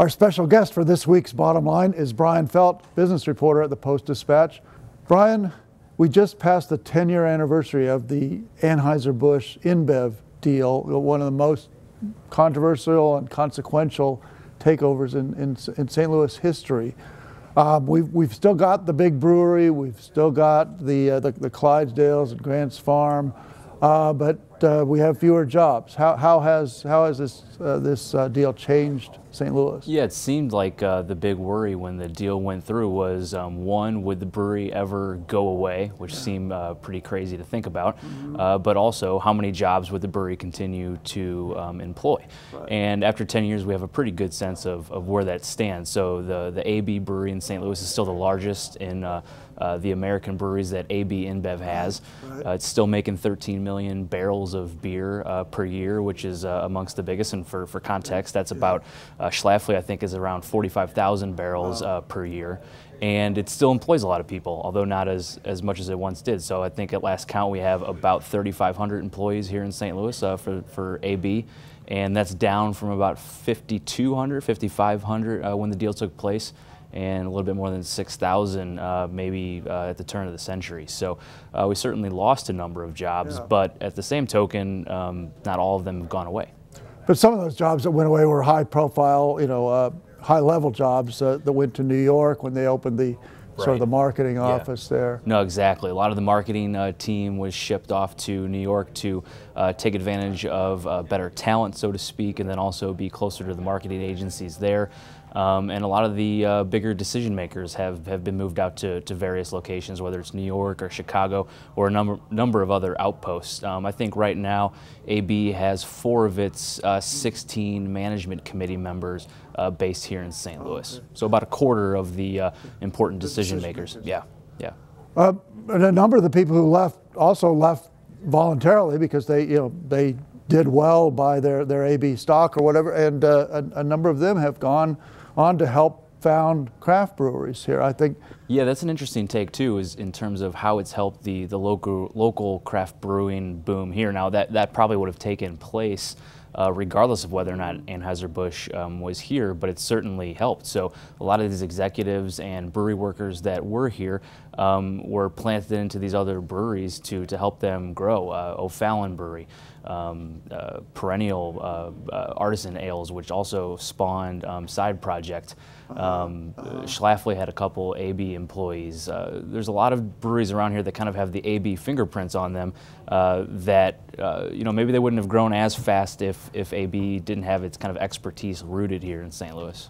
Our special guest for this week's Bottom Line is Brian Feldt, business reporter at the Post-Dispatch. Brian, we just passed the 10-year anniversary of the Anheuser-Busch InBev deal, one of the most controversial and consequential takeovers in St. Louis history. We've still got the big brewery, we've still got the Clydesdales and Grants Farm, but we have fewer jobs. How has this deal changed St. Louis? Yeah, it seemed like the big worry when the deal went through was one, would the brewery ever go away, which seemed pretty crazy to think about, but also how many jobs would the brewery continue to employ? Right. And after 10 years, we have a pretty good sense of where that stands. So the AB brewery in St. Louis is still the largest in the American breweries that AB InBev has. Right. It's still making 13 million barrels of beer per year, which is amongst the biggest. And for context, that's about Schlafly, I think, is around 45,000 barrels per year. And it still employs a lot of people, although not as much as it once did. So I think at last count, we have about 3,500 employees here in St. Louis for AB. And that's down from about 5,200, 5,500 when the deal took place, and a little bit more than 6,000 maybe at the turn of the century. So we certainly lost a number of jobs, but at the same token, not all of them have gone away. But some of those jobs that went away were high profile, high level jobs that went to New York when they opened the sort of the marketing office there. No, exactly. A lot of the marketing team was shipped off to New York to take advantage of better talent, so to speak, and then also be closer to the marketing agencies there. And a lot of the bigger decision makers have been moved out to various locations, whether it's New York or Chicago or a number of other outposts. I think right now AB has 4 of its 16 management committee members based here in St. Louis. So about a quarter of the important decision makers. Yeah. And a number of the people who left also left voluntarily because they did well by their AB stock or whatever, and a number of them have gone on to help found craft breweries here, I think. Yeah, that's an interesting take too, is in terms of how it's helped the local craft brewing boom here. Now that probably would have taken place regardless of whether or not Anheuser-Busch was here, but it certainly helped. So a lot of these executives and brewery workers that were here were planted into these other breweries to help them grow. O'Fallon Brewery, Perennial Artisan Ales, which also spawned Side Project. Schlafly had a couple AB employees. There's a lot of breweries around here that kind of have the AB fingerprints on them that maybe they wouldn't have grown as fast if AB didn't have its kind of expertise rooted here in St. Louis.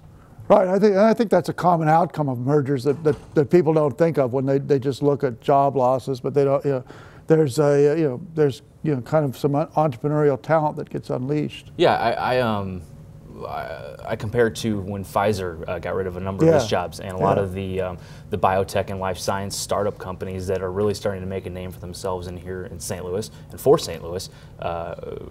Right, I think that's a common outcome of mergers that people don't think of when they just look at job losses, but they don't. There's kind of some entrepreneurial talent that gets unleashed. Yeah, I compare it to when Pfizer got rid of a number of its jobs, and a lot of the biotech and life science startup companies that are really starting to make a name for themselves in here in St. Louis and for St. Louis.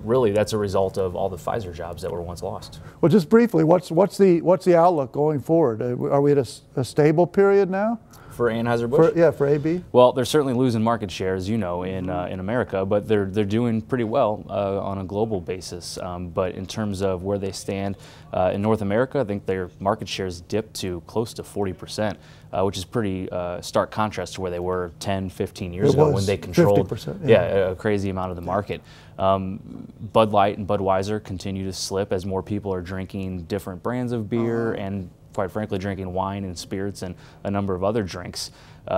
Really, that's a result of all the Pfizer jobs that were once lost. Well, just briefly, what's the outlook going forward? Are we at a stable period now? For Anheuser-Busch? For AB? Well, they're certainly losing market share, as you know, in America, but they're doing pretty well on a global basis. But in terms of where they stand in North America, I think their market shares dipped to close to 40%, which is pretty stark contrast to where they were 10, 15 years ago when they controlled 50%, a crazy amount of the market. Bud Light and Budweiser continue to slip as more people are drinking different brands of beer and quite frankly, drinking wine and spirits and a number of other drinks.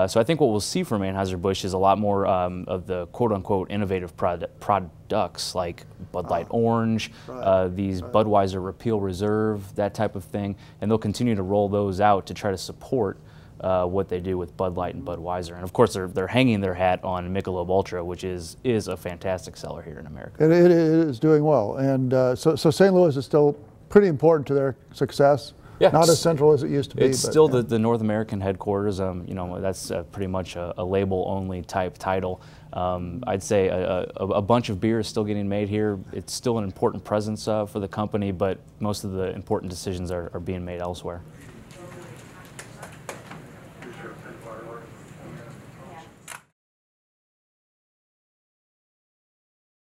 So I think what we'll see from Anheuser-Busch is a lot more of the quote-unquote innovative products like Bud Light Orange, these Budweiser Repeal Reserve, that type of thing, and they'll continue to roll those out to try to support what they do with Bud Light and Budweiser. And of course, they're hanging their hat on Michelob Ultra, which is a fantastic seller here in America. It is doing well, and so St. Louis is still pretty important to their success. Yeah, not as central as it used to be. It's still the North American headquarters. That's pretty much a label-only type title. I'd say a bunch of beer is still getting made here. It's still an important presence for the company, but most of the important decisions are being made elsewhere.